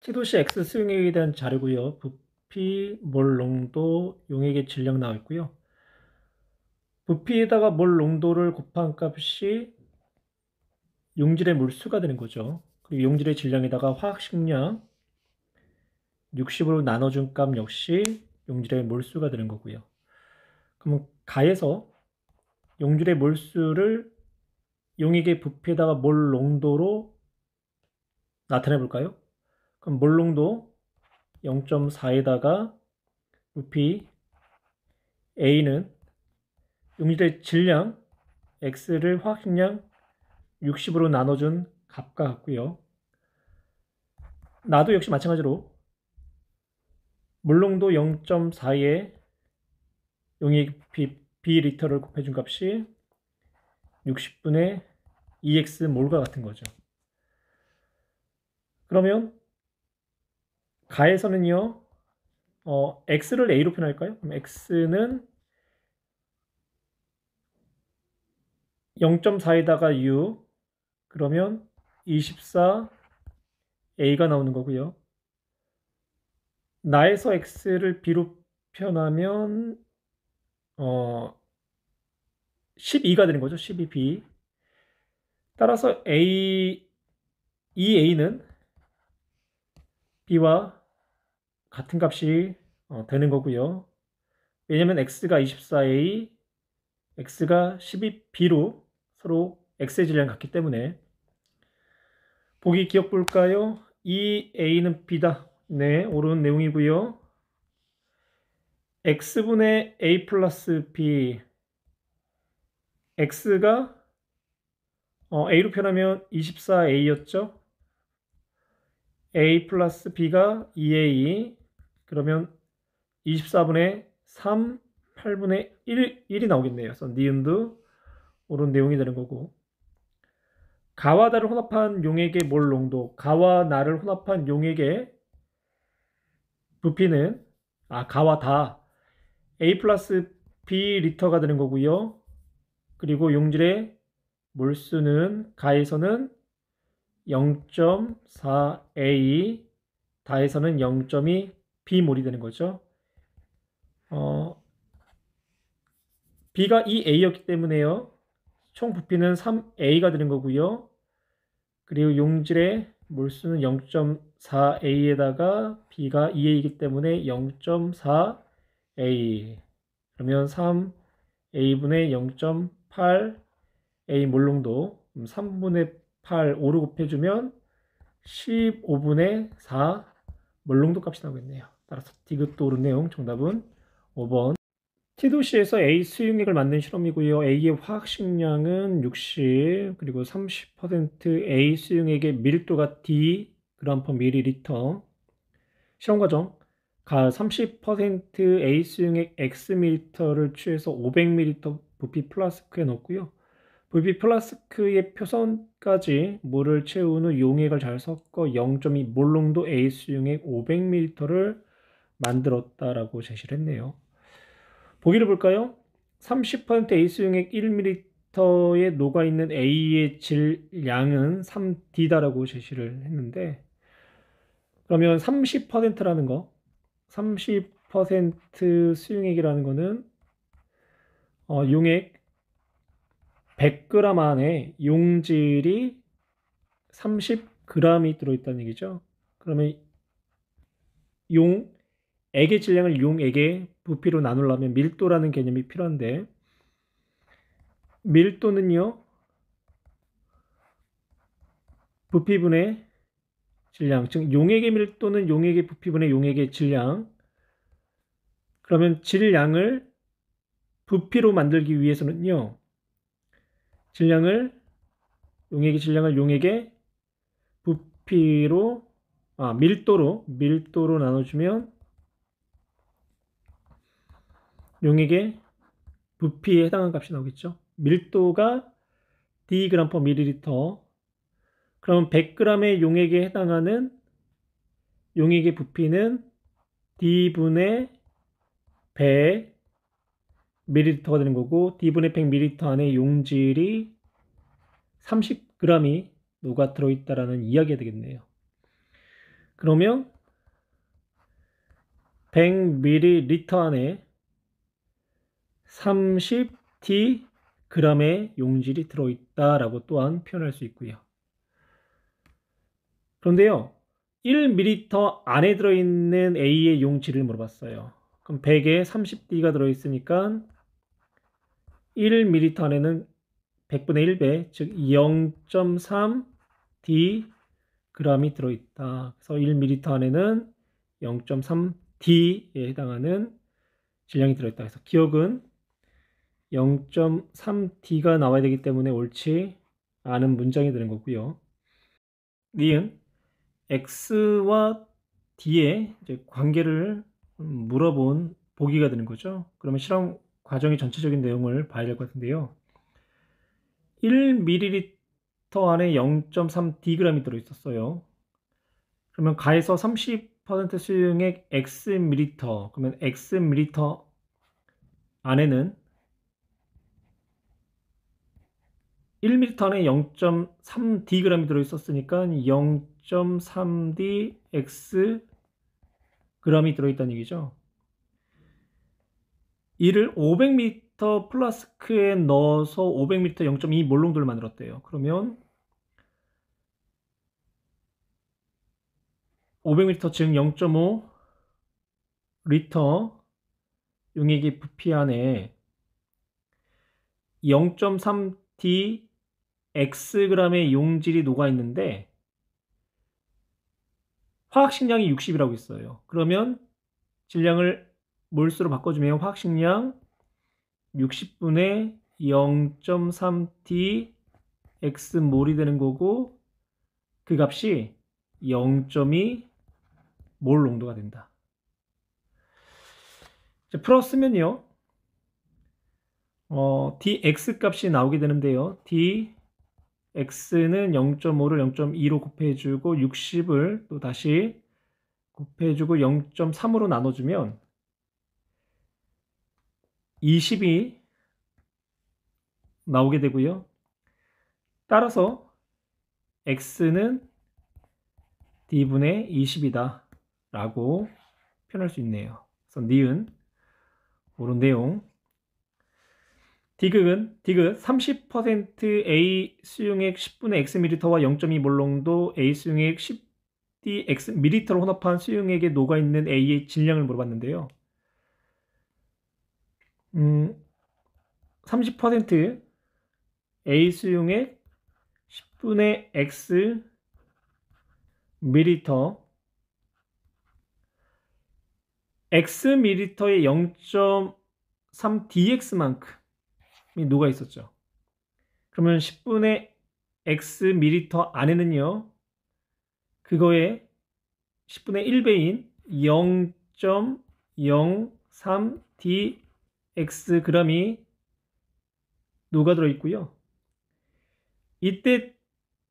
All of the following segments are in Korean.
T도시 X 수용액에 대한 자료고요. 부피, 몰 농도, 용액의 질량 나와 있고요. 부피에다가 몰 농도를 곱한 값이 용질의 몰수가 되는 거죠. 그리고 용질의 질량에다가 화학식량 60으로 나눠준 값 역시 용질의 몰수가 되는 거고요. 그럼 가에서 용질의 몰수를 용액의 부피에다가 몰 농도로 나타내 볼까요? 그럼 몰 농도 0.4에다가 부피 A는 용질의 질량 X를 화학식량 60으로 나눠준 값과 같고요. 나도 역시 마찬가지로 물농도 0.4에 용액 B리터를 곱해준 값이 60분의 EX 몰과 같은 거죠. 그러면 가에서는요, X를 A로 표현할까요? 그럼 X는 0.4에다가 U, 그러면 24A가 나오는 거고요. 나에서 X를 B로 표현하면 12가 되는 거죠. 12B. 따라서 EA는 B와 같은 값이 되는 거고요. 왜냐면 X가 24A, X가 12B로 서로 X의 질량이 같기 때문에. 보기 기억 볼까요? EA는 B다. 네, 옳은 내용이고요. X분의 A 플러스 B, X가 A로 표현하면 24A였죠. A 플러스 B가 2A, 그러면 24분의 3, 8분의 1이 나오겠네요. 그래서 니은도 옳은 내용이 되는 거고, 가와 다를 혼합한 용액의 몰 농도, 가와 나를 혼합한 용액의 부피는 가와 다 A 플러스 B 리터가 되는 거고요. 그리고 용질의 몰수는 가에서는 0.4A, 다에서는 0.2 B몰이 되는 거죠. B가 2A였기 때문에요. 총 부피는 3A가 되는 거고요. 그리고 용질의 몰수는 0.4A에다가 B가 2A이기 때문에 0.4A. 그러면 3A분의 0.8A 몰농도 3분의 8, 5로 곱해주면 15분의 4 몰농도 값이 나오겠네요. 따라서 디귿도 옳은 내용, 정답은 5번. T도시에서 A 수용액을 만든 실험이고요. A의 화학식량은 60, 그리고 30% A 수용액의 밀도가 D g/ml. 실험 과정, 가 30% A 수용액 Xml를 취해서 500ml 부피 플라스크에 넣었고요. 부피 플라스크의 표선까지 물을 채운 후 용액을 잘 섞어 0.2 몰농도 A 수용액 500ml를 만들었다라고 제시를 했네요. 보기를 볼까요? 30% A 수용액 1ml에 녹아있는 A의 질량은 3D다라고 제시를 했는데, 그러면 30%라는 거, 30% 수용액이라는 거는 용액 100g 안에 용질이 30g이 들어있다는 얘기죠. 그러면 액의 질량을 용액의 부피로 나누려면 밀도라는 개념이 필요한데, 밀도는요, 부피분의 질량, 즉 용액의 밀도는 용액의 부피분의 용액의 질량. 그러면 질량을 부피로 만들기 위해서는요, 용액의 질량을 용액의 부피로, 밀도로 나눠주면 용액의 부피에 해당하는 값이 나오겠죠. 밀도가 D g/ml. 그러면 100g의 용액에 해당하는 용액의 부피는 D분의 100ml가 되는 거고, D분의 100ml 안에 용질이 30g이 녹아 들어있다라는 이야기가 되겠네요. 그러면 100ml 안에 30t g의 용질이 들어있다라고 또한 표현할 수 있고요. 그런데요, 1ml 안에 들어있는 A의 용질을 물어봤어요. 그럼 100에 30D가 들어있으니까 1ml 안에는 100분의 1배, 즉 0.3D g이 들어있다. 그래서 1ml 안에는 0.3D에 해당하는 질량이 들어있다. 그래서 기억은 0.3D가 나와야 되기 때문에 옳지 않은 문장이 되는 거고요. 니은 X와 D의 이제 관계를 물어본 보기가 되는 거죠. 그러면 실험 과정의 전체적인 내용을 봐야 될 것 같은데요. 1ml 안에 0.3Dg이 들어있었어요. 그러면 가해서 30% 수용액 Xml, 그러면 Xml 안에는 1ml 안에 0.3Dg이 들어있었으니까 0.3D Xg이 들어있다는 얘기죠. 이를 500ml 플라스크에 넣어서 500ml 0.2 몰롱도를 만들었대요. 그러면 500ml 즉 0.5 리터 용액의 부피 안에 0.3D Xg의 용질이 녹아 있는데 화학식량이 60이라고 있어요. 그러면 질량을 몰수로 바꿔주면 화학식량 60분의 0.3D X몰이 되는 거고 그 값이 0.2 몰 농도가 된다. 풀었으면요. dx 값이 나오게 되는데요. dx는 0.5를 0.2로 곱해주고 60을 또 다시 곱해주고 0.3으로 나눠주면 20이 나오게 되고요. 따라서 x는 d분의 20이다 라고 표현할 수 있네요. 그래서 니은 옳은 내용. 디귿 30% A 수용액 10분의 Xml와 0.2 몰롱도 A 수용액 10D Xml로 혼합한 수용액에 녹아있는 A의 질량을 물어봤는데요. 30% A 수용액 10분의 X 밀리터 Xml의 0.3dx만큼이 녹아 있었죠. 그러면 10분의 Xml 안에는요, 그거의 10분의 1배인 0.03dxg이 녹아 들어 있고요. 이때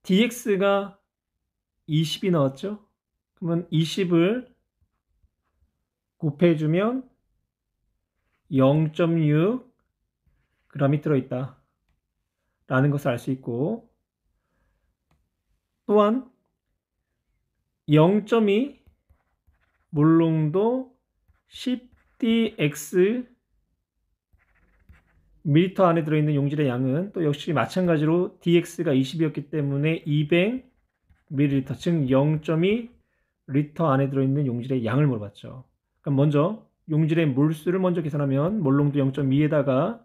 dx가 20이 나왔죠. 그러면 20을 곱해주면 0.6g이 들어있다 라는 것을 알 수 있고, 또한 0.2 몰롱도 10dx 밀리터 안에 들어있는 용질의 양은 또 역시 마찬가지로 dx가 20이었기 때문에 200ml, 즉 0.2 리터 안에 들어있는 용질의 양을 물어봤죠. 그럼 먼저 용질의 몰수를 먼저 계산하면 몰롱도 0.2에다가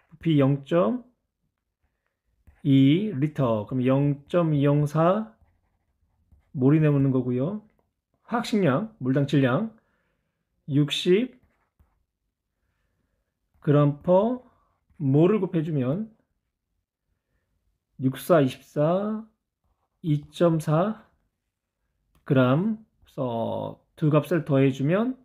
부피 0.2 리터, 그럼 0.204 몰이 나오는 거고요. 화학식량, 물당 질량 60 g per 몰을 곱해주면 64, 24, 2.4 그래서 두 값을 더해주면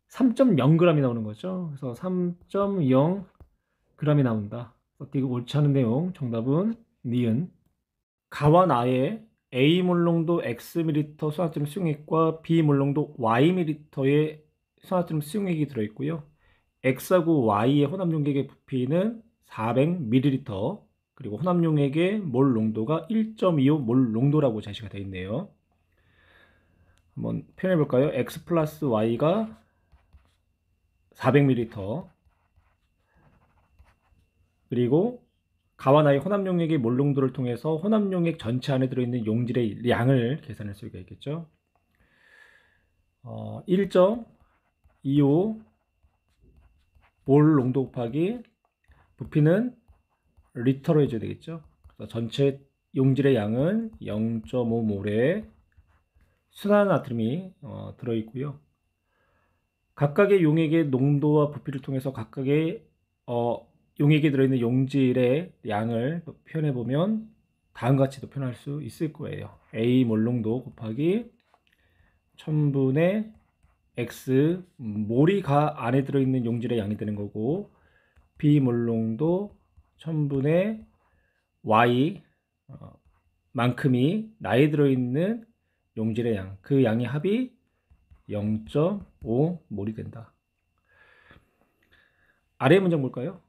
3.0g이 나오는 거죠. 그래서 3.0g이 나온다. 이거 옳지 않은 내용. 정답은 니은. 가와 나의 A 몰롱도 Xml 수화나트륨 수용액과 B 몰롱도 Yml의 수화나트륨 수용액이 들어있고요. X하고 Y의 혼합용액의 부피는 400ml, 그리고 혼합용액의 몰 농도가 1.25 몰 농도라고 제시가 되어 있네요. 한번 표현해 볼까요? x 플러스 y가 400ml, 그리고 가와 나의 혼합용액의 몰농도를 통해서 혼합용액 전체 안에 들어있는 용질의 양을 계산할 수가 있겠죠. 1.25 몰 농도 곱하기 부피는 리터로 해줘야 되겠죠. 그래서 전체 용질의 양은 0.5몰의 순한 나트륨이 들어있고요. 각각의 용액의 농도와 부피를 통해서 각각의 용액에 들어있는 용질의 양을 표현해 보면 다음과 같이도 표현할 수 있을 거예요. A 몰농도 곱하기 1000분의 X 몰이 안에 들어있는 용질의 양이 되는 거고, B 몰농도 1000분의 Y 만큼이 나에 들어있는 용질의 양, 그 양의 합이 0.5몰이 된다. 아래 문장 볼까요?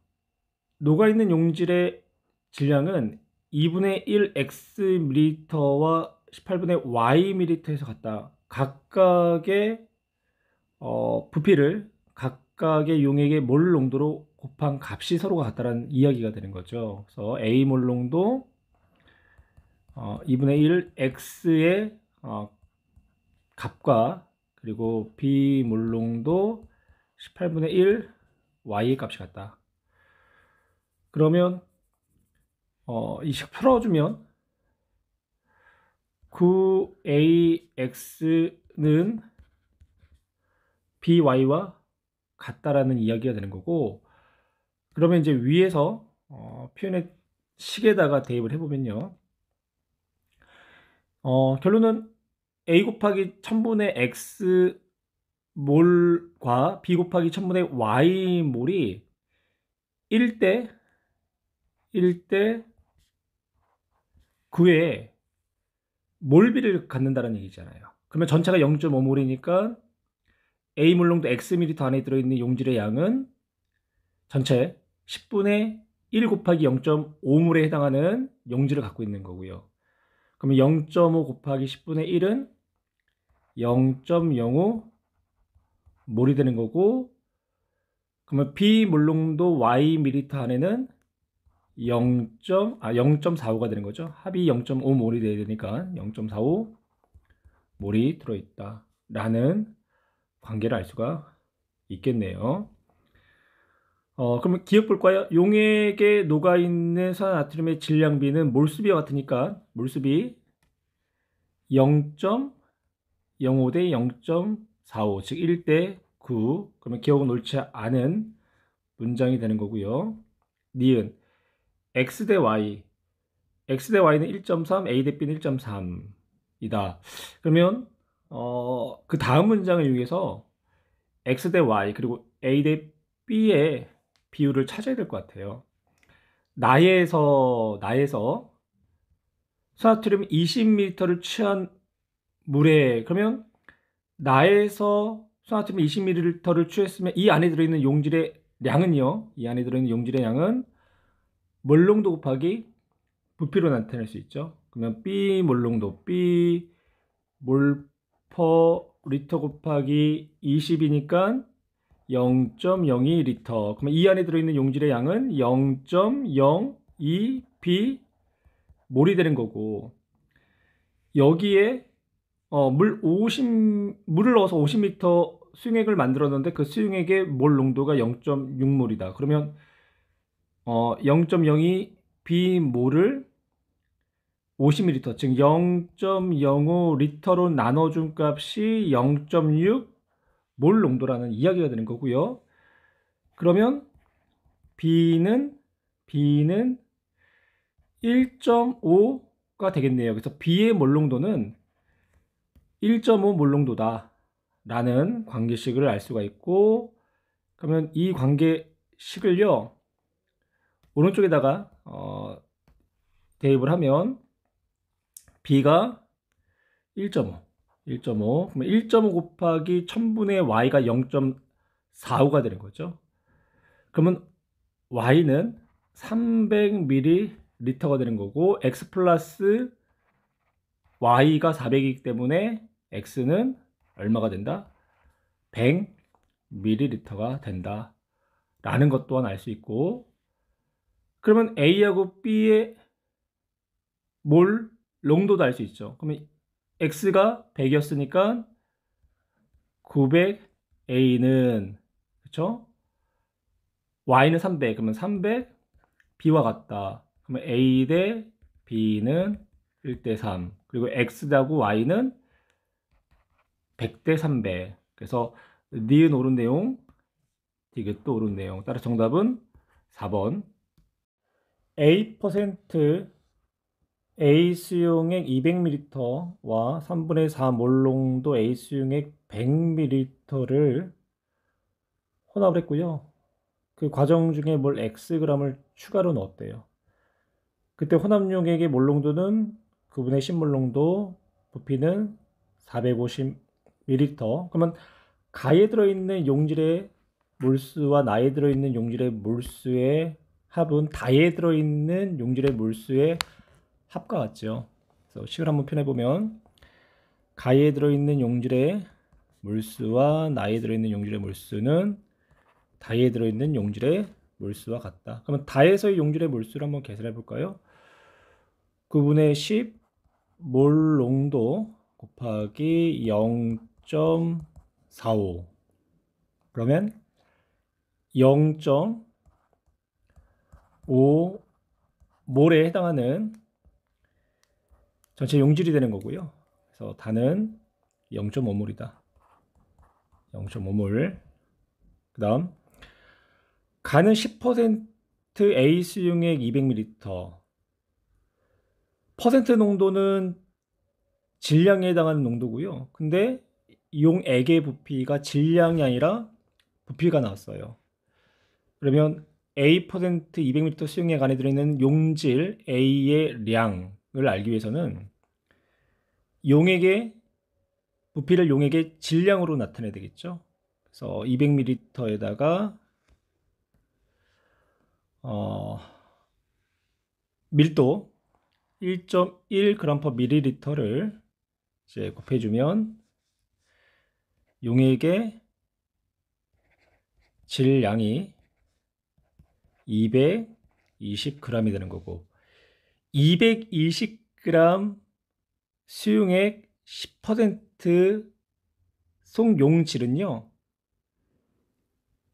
녹아있는 용질의 질량은 2분의 1 xml와 18분의 yml에서 같다. 각각의 부피를 각각의 용액의 몰 농도로 곱한 값이 서로가 같다는 이야기가 되는 거죠. 그래서 A 몰 농도 2분의 1 x의 값과 그리고 B 몰 농도 18분의 1 y의 값이 같다. 그러면 이 식 풀어주면 9AX는 BY와 같다라는 이야기가 되는 거고, 그러면 이제 위에서 표현의 식에다가 대입을 해보면요. 결론은 A 곱하기 1000분의 X 몰과 B 곱하기 1000분의 Y 몰이 1대 9의 몰비를 갖는다는 얘기잖아요. 그러면 전체가 0.5몰이니까 A 몰농도 Xml 안에 들어있는 용질의 양은 전체 10분의 1 곱하기 0.5몰에 해당하는 용질을 갖고 있는 거고요. 그러면 0.5 곱하기 10분의 1은 0.05몰이 되는 거고, 그러면 B 몰농도 Yml 안에는 0.45가 되는 거죠. 합이 0.5몰이 돼야 되니까 0.45몰이 들어있다 라는 관계를 알 수가 있겠네요. 그러면 기억 볼까요? 용액에 녹아있는 산화나트륨의 질량비는 몰수비와 같으니까 몰수비 0.05 대 0.45, 즉 1대 9. 그러면 기억은 옳지 않은 문장이 되는 거고요. 니은 x 대 y, x 대 y는 1.3, a 대 b는 1.3이다. 그러면 그 다음 문장을 이용해서 x 대 y 그리고 a 대 b의 비율을 찾아야 될 것 같아요. 나에서 산화나트륨 20ml를 취한 물에, 그러면 나에서 산화나트륨 20ml를 취했으면 이 안에 들어있는 용질의 양은요, 이 안에 들어있는 용질의 양은 몰농도 곱하기 부피로 나타낼 수 있죠. 그러면 B 몰농도 B 몰 퍼 리터 곱하기 20이니까 0.02 리터. 그러면 이 안에 들어있는 용질의 양은 0.02 B 몰이 되는 거고, 여기에 물을 넣어서 50m 수용액을 만들었는데 그 수용액의 몰 농도가 0.6몰이다. 그러면 0.02 B몰을 50ml, 즉 0.05리터로 나눠준 값이 0.6몰 농도라는 이야기가 되는 거고요. 그러면 B는 1.5가 되겠네요. 그래서 B의 몰 농도는 1.5몰 농도다 라는 관계식을 알 수가 있고, 그러면 이 관계식을요 오른쪽에다가 대입을 하면 B가 1.5 그러면 1.5 곱하기 1000분의 Y가 0.45가 되는 거죠. 그러면 Y는 300ml가 되는 거고, X 플러스 Y가 400이기 때문에 X는 얼마가 된다? 100ml가 된다 라는 것 또한 알 수 있고, 그러면 A하고 B의 몰 농도도 알 수 있죠. 그러면 X가 100이었으니까 900, A는, 그쵸? Y는 300, 그러면 300, B와 같다. 그러면 A 대 B는 1대 3. 그리고 X하고 Y는 100대 300. 그래서 니은 옳은 내용, 디귿도 옳은 내용. 따라서 정답은 4번. A% A 수용액 200ml와 3분의 4 몰농도 A 수용액 100ml를 혼합을 했고요. 그 과정 중에 몰 Xg을 추가로 넣었대요. 그때 혼합용액의 몰농도는 9분의 10 몰농도, 부피는 450ml. 그러면 가에 들어있는 용질의 몰수와 나에 들어있는 용질의 몰수의 합은 다에 들어있는 용질의 몰수의 합과 같죠. 그래서 식을 한번 표현해보면 가에 들어있는 용질의 몰수와 나에 들어있는 용질의 몰수는 다에 들어있는 용질의 몰수와 같다. 그러면 다에서의 용질의 몰수를 한번 계산해 볼까요? 9분의 10 몰농도 곱하기 0.45, 그러면 0.5 몰에 해당하는 전체 용질이 되는 거고요. 그래서 다는 0.5몰이다. 0.5몰. 그 다음 가는 10% A 수용액 200ml. 퍼센트 농도는 질량에 해당하는 농도고요. 근데 용액의 부피가 질량이 아니라 부피가 나왔어요. 그러면 A% 200ml 수용액 안에 들어있는 용질 A의 량을 알기 위해서는 용액의 부피를 용액의 질량으로 나타내야 되겠죠. 그래서 200ml에다가 밀도 1.1g/ml를 이제 곱해주면 용액의 질량이 220g이 되는 거고, 220g 수용액 10% 송용질은요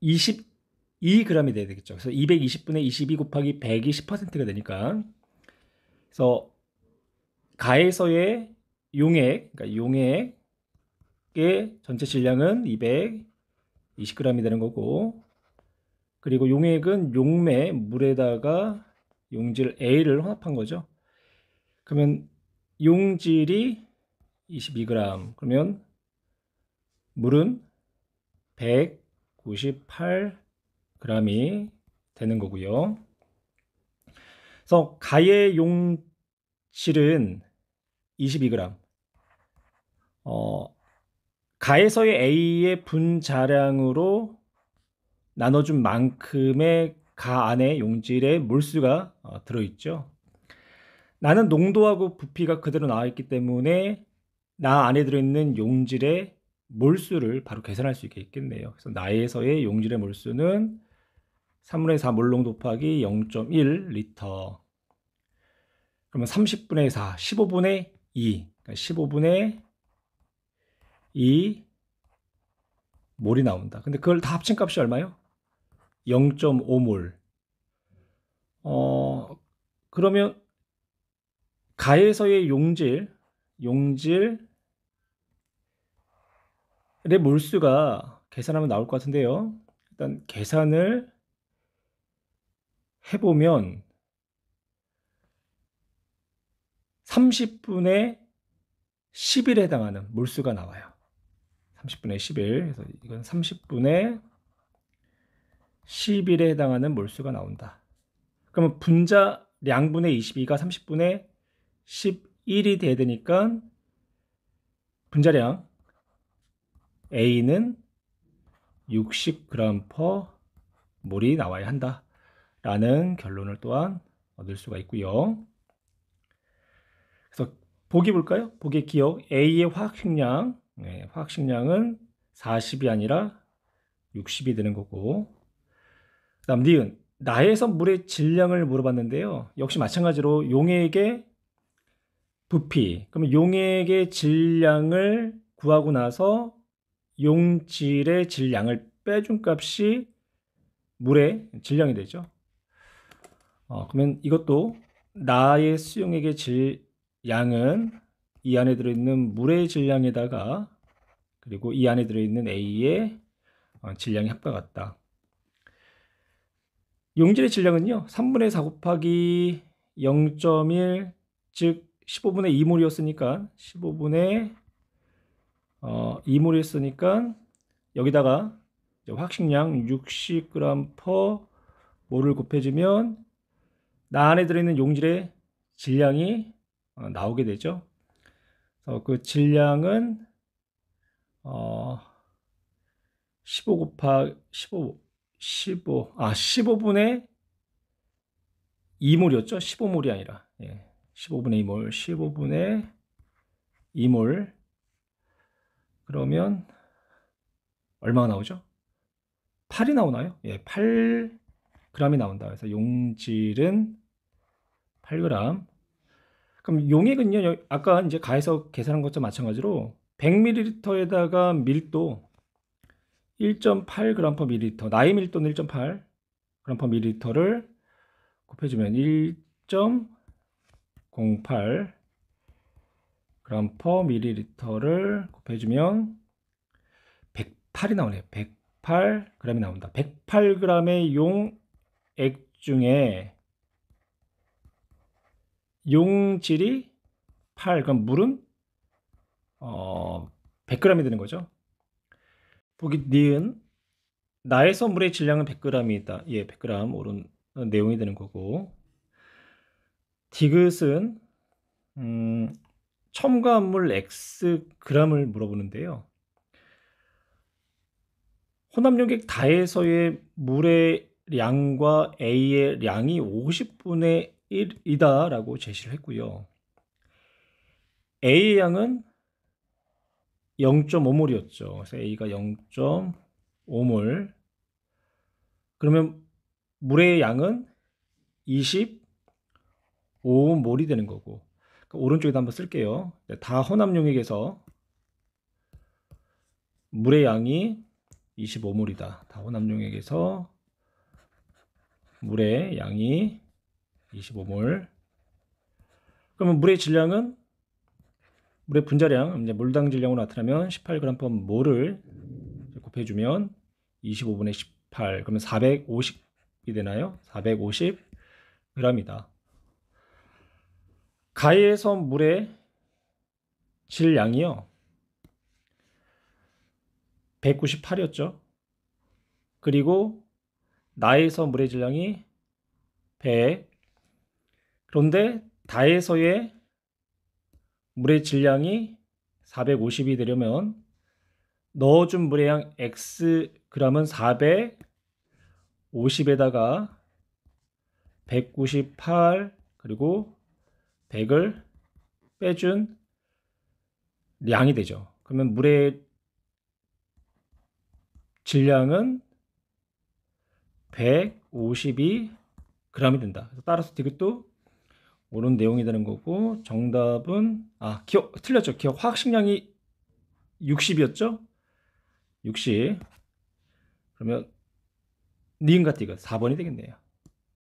22g이 돼야 되겠죠. 그래서 220분의 22 곱하기 100이 10%가 되니까, 그래서 가에서의 용액, 그러니까 용액의 전체 질량은 220g이 되는 거고, 그리고 용액은 용매 물에다가 용질 A를 혼합한 거죠. 그러면 용질이 22g, 그러면 물은 198g이 되는 거고요. 그래서 가의 용질은 22g. 가에서의 A의 분자량으로 나눠준 만큼의 가 안에 용질의 몰수가 들어있죠. 나는 농도하고 부피가 그대로 나와 있기 때문에 나 안에 들어있는 용질의 몰수를 바로 계산할 수 있겠네요. 그래서 나에서의 용질의 몰수는 3분의 4 몰농도 곱하기 0.1L. 그러면 30분의 4, 15분의 2, 그러니까 15분의 2 몰이 나온다. 근데 그걸 다 합친 값이 얼마요? 0.5몰. 그러면 가에서의 용질의 몰수가 계산하면 나올 것 같은데요. 일단 계산을 해보면 30분의 10일에 해당하는 몰수가 나와요. 30분의 10일. 그래서 이건 30분의 10일에 해당하는 몰수가 나온다. 그러면 분자 량분의 22가 30분의 11이 돼야 되니까 분자량 A는 60g/몰이 나와야 한다 라는 결론을 또한 얻을 수가 있고요. 그래서 보기 볼까요? 보기 기억 A의 화학식량, 네, 화학식량은 40이 아니라 60이 되는 거고, 그다음 니은 나에서 물의 질량을 물어봤는데요. 역시 마찬가지로 용액의 부피, 그러면 용액의 질량을 구하고 나서 용질의 질량을 빼준 값이 물의 질량이 되죠. 그러면 이것도 나의 수용액의 질량은 이 안에 들어있는 물의 질량에다가 그리고 이 안에 들어있는 A의 질량이 합과 같다. 용질의 질량은요 3분의 4 곱하기 0.1 즉 15분의 2몰이었으니까 15분의 2몰이었으니까 여기다가 화학식량 60g per 몰을 곱해주면 나 안에 들어있는 용질의 질량이 나오게 되죠. 그래서 그 질량은 15 곱하기 15분의 2몰이었죠. 15몰이 아니라 15분의 2몰 15분의 2몰 그러면 얼마가 나오죠? 8이 나오나요? 8g이 나온다. 그래서 용질은 8g. 그럼 용액은요, 아까 이제 가에서 계산한 것과 마찬가지로 100ml에다가 밀도 1.8g per ml, 나의 밀도는 1.8g per ml를 곱해주면 1.08g per ml를 곱해주면 108이 나오네요. 108g이 나온다. 108g의 용액 중에 용질이 8, 그럼 물은 100g이 되는 거죠. 보기 니은 나에서 물의 질량은 100g이다. 100g 옳은 내용이 되는 거고, 디귿은 첨가물 X g을 물어보는데요. 혼합용액 다에서의 물의 양과 A의 양이 50분의 1이다 라고 제시를 했고요. A의 양은 0.5몰이었죠. 그래서 A가 0.5몰. 그러면 물의 양은 25몰이 되는 거고. 그러니까 오른쪽에다 한번 쓸게요. 다 혼합용액에서 물의 양이 25몰이다. 다 혼합용액에서 물의 양이 25몰. 그러면 물의 질량은 물의 분자량, 이제 물당 질량으로 나타나면 18g per 몰을 곱해주면 25분의 18, 그러면 450이 되나요? 450g이다. 가에서 물의 질량이요 198이었죠. 그리고 나에서 물의 질량이 100. 그런데 다에서의 물의 질량이 450이 되려면 넣어준 물의 양 Xg은 450에다가 198 그리고 100을 빼준 량이 되죠. 그러면 물의 질량은 152g이 된다. 따라서 디귿도 옳은 내용이 되는 거고, 정답은 틀렸죠. 기억 화학식량이 60이었죠. 60. 그러면 니은과 디귿 4번이 되겠네요.